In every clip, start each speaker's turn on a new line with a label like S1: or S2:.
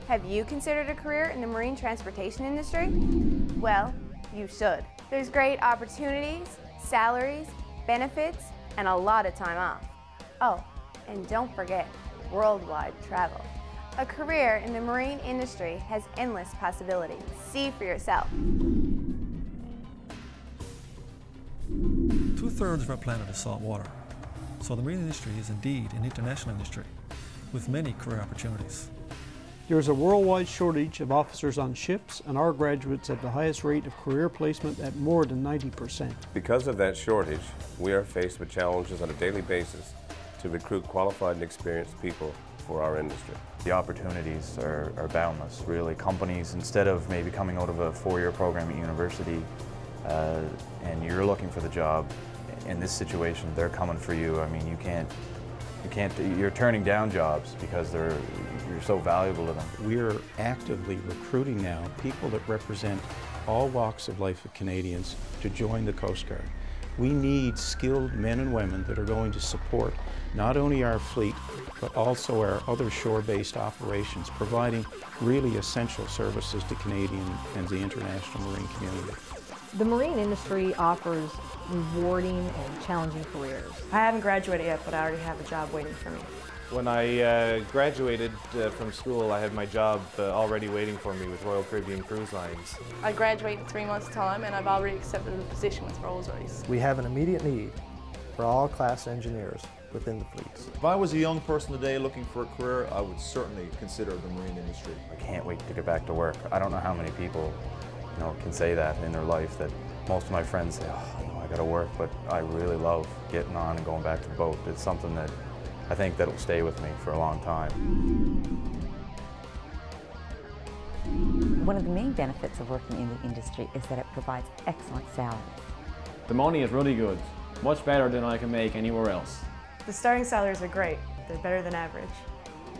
S1: Have you considered a career in the marine transportation industry? Well, you should. There's great opportunities, salaries, benefits, and a lot of time off. Oh, and don't forget, worldwide travel. A career in the marine industry has endless possibilities. See for yourself.
S2: Two-thirds of our planet is salt water, so the marine industry is indeed an international industry with many career opportunities.
S3: There is a worldwide shortage of officers on ships, and our graduates have the highest rate of career placement at more than 90%.
S4: Because of that shortage, we are faced with challenges on a daily basis to recruit qualified and experienced people for our industry.
S5: The opportunities are boundless, really. Companies, instead of maybe coming out of a four-year program at university and you're looking for the job, in this situation, they're coming for you. I mean, you're turning down jobs because you're so valuable to them.
S6: We're actively recruiting now people that represent all walks of life of Canadians to join the Coast Guard. We need skilled men and women that are going to support not only our fleet, but also our other shore-based operations, providing really essential services to Canadian and the international marine community.
S7: The marine industry offers rewarding and challenging careers.
S8: I haven't graduated yet, but I already have a job waiting for me.
S9: When I graduated from school, I had my job already waiting for me with Royal Caribbean Cruise Lines.
S8: I graduate in 3 months' time, and I've already accepted a position with Rolls-Royce.
S10: We have an immediate need for all class engineers within the fleets.
S11: If I was a young person today looking for a career, I would certainly consider the marine industry.
S5: I can't wait to get back to work. I don't know how many people can say that in their life, that most of my friends say, oh, I gotta work, but I really love getting on and going back to the boat. It's something that I think that'll stay with me for a long time.
S12: One of the main benefits of working in the industry is that it provides excellent salaries.
S13: The money is really good, much better than I can make anywhere else.
S8: The starting salaries are great. They're better than average.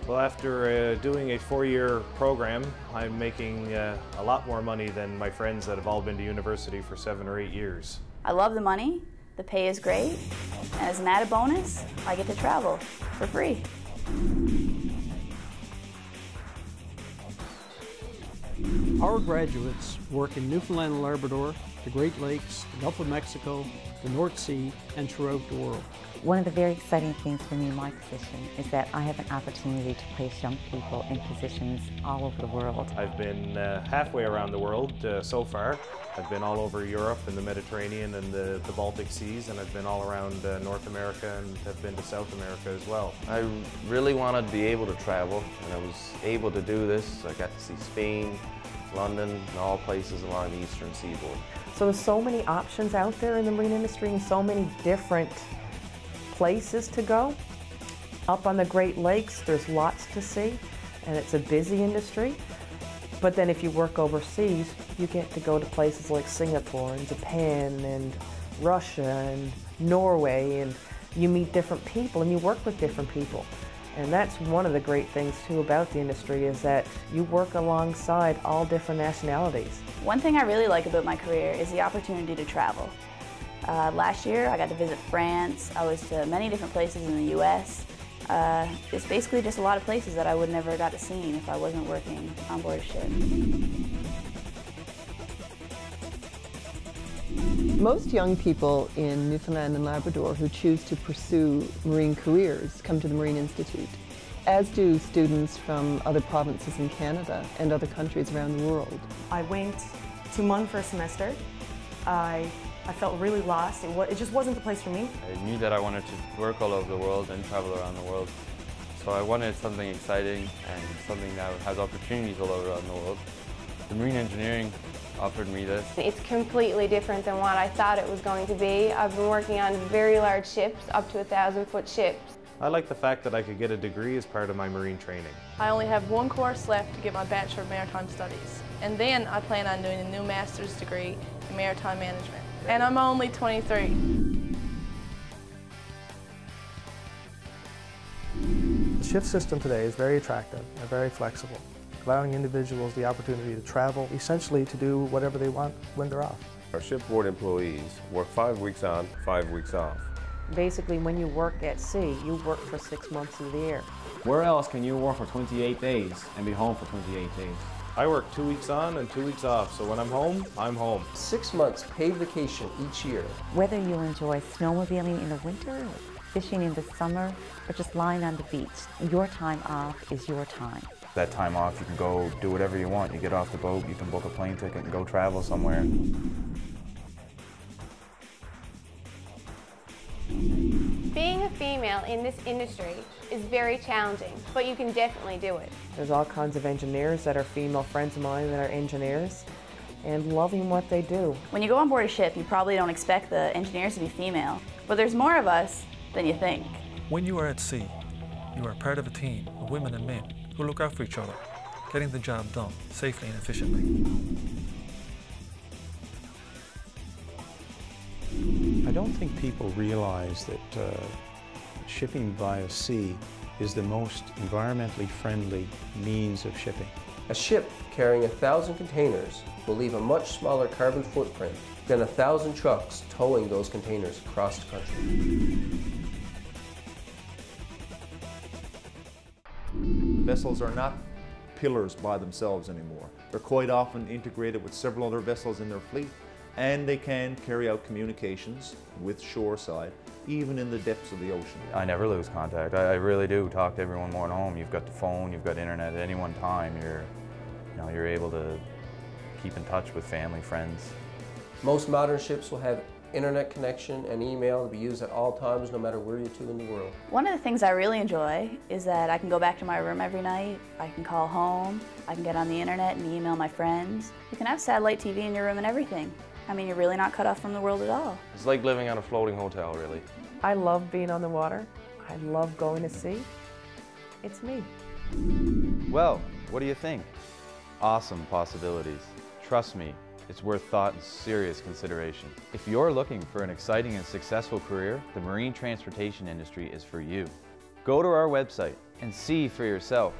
S9: Well, after doing a 4-year program, I'm making a lot more money than my friends that have all been to university for 7 or 8 years.
S14: I love the money, the pay is great, and as an added bonus, I get to travel for free.
S3: Our graduates work in Newfoundland and Labrador, the Great Lakes, the Gulf of Mexico, the North Sea, and throughout the world.
S12: One of the very exciting things for me in my position is that I have an opportunity to place young people in positions all over the world.
S9: I've been halfway around the world so far. I've been all over Europe and the Mediterranean and the Baltic Seas, and I've been all around North America and have been to South America as well.
S15: I really wanted to be able to travel, and I was able to do this. I got to see Spain, London, and all places along the eastern seaboard.
S7: So there's so many options out there in the marine industry and so many different places to go. Up on the Great Lakes, there's lots to see, and it's a busy industry. But then if you work overseas, you get to go to places like Singapore and Japan and Russia and Norway, and you meet different people and you work with different people. And that's one of the great things too about the industry, is that you work alongside all different nationalities.
S14: One thing I really like about my career is the opportunity to travel. Last year I got to visit France. I was to many different places in the US. It's basically just a lot of places that I would never got to see if I wasn't working on board a ship.
S16: Most young people in Newfoundland and Labrador who choose to pursue marine careers come to the Marine Institute, as do students from other provinces in Canada and other countries around the world.
S8: I went to MUN for a semester. I felt really lost. It just wasn't the place for me.
S17: I knew that I wanted to work all over the world and travel around the world. So I wanted something exciting and something that has opportunities all over around the world. The marine engineering offered me this.
S1: It's completely different than what I thought it was going to be. I've been working on very large ships, up to 1,000-foot ships.
S9: I like the fact that I could get a degree as part of my marine training.
S8: I only have one course left to get my Bachelor of Maritime Studies. And then I plan on doing a new master's degree in maritime management. And I'm only 23.
S10: The shift system today is very attractive and very flexible, allowing individuals the opportunity to travel, essentially to do whatever they want when they're off.
S4: Our shipboard employees work 5 weeks on, 5 weeks off.
S7: Basically, when you work at sea, you work for 6 months of the year.
S13: Where else can you work for 28 days and be home for 28 days?
S9: I work 2 weeks on and 2 weeks off, so when I'm home, I'm home.
S18: 6 months paid vacation each year.
S12: Whether you enjoy snowmobiling in the winter, fishing in the summer, or just lying on the beach, your time off is your time.
S5: That time off, you can go do whatever you want. You get off the boat, you can book a plane ticket and go travel somewhere.
S1: Being a female in this industry is very challenging, but you can definitely do it.
S7: There's all kinds of engineers that are female friends of mine that are engineers and loving what they do.
S14: When you go on board a ship, you probably don't expect the engineers to be female, but there's more of us than you think.
S2: When you are at sea, you are part of a team of women and men who look out for each other, getting the job done safely and efficiently.
S6: I don't think people realize that shipping via sea is the most environmentally friendly means of shipping.
S18: A ship carrying 1,000 containers will leave a much smaller carbon footprint than 1,000 trucks towing those containers across the country.
S11: Vessels are not pillars by themselves anymore. They're quite often integrated with several other vessels in their fleet, and they can carry out communications with shoreside, even in the depths of the ocean.
S5: I never lose contact. I really do talk to everyone more at home. You've got the phone, you've got internet. At any one time, you're able to keep in touch with family, friends.
S18: Most modern ships will have internet connection and email to be used at all times, no matter where you're to in the world.
S14: One of the things I really enjoy is that I can go back to my room every night, I can call home, I can get on the internet and email my friends. You can have satellite TV in your room and everything. I mean, you're really not cut off from the world at all.
S15: It's like living on a floating hotel, really.
S7: I love being on the water. I love going to sea. It's me.
S5: Well, what do you think? Awesome possibilities. Trust me, it's worth thought and serious consideration. If you're looking for an exciting and successful career, the marine transportation industry is for you. Go to our website and see for yourself.